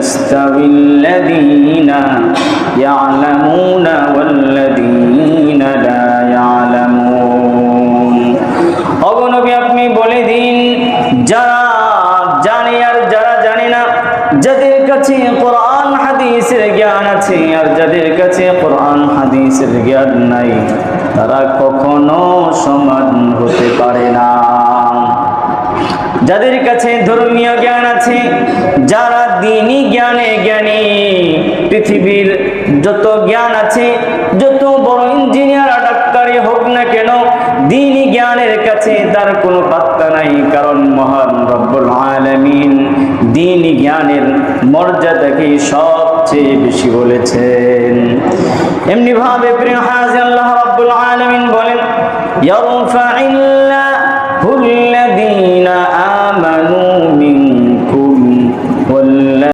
يستوي الذين يعلمون والذين لا يعلمون ওগো নবী আপনি বলে দিন যারা জানে আর যারা জানে না যাদের কাছে কোরআন হাদিসের জ্ঞান আছে আর যাদের কাছে কোরআন হাদিসের জ্ঞান নাই তারা কখনো সমান হতে পারে না যাদের কাছে ধর্মীয় জ্ঞান আছে যারা দ্বীনি জ্ঞানে জ্ঞানী পৃথিবীর যত জ্ঞান আছে যত বড় ইঞ্জিনিয়ার আর ডাক্তারই হোক না কেন দ্বীনি জ্ঞানের কাছে তার কোনো পাত্তা নাই কারণ মহান রব্বুল আলামিন দ্বীনি জ্ঞানের মর্যাদাকে সবচেয়ে বেশি বলেছেন এমনি ভাবে প্রিয় হাজি আল্লাহ রব্বুল আলামিন বলেন ইয়ারফাইল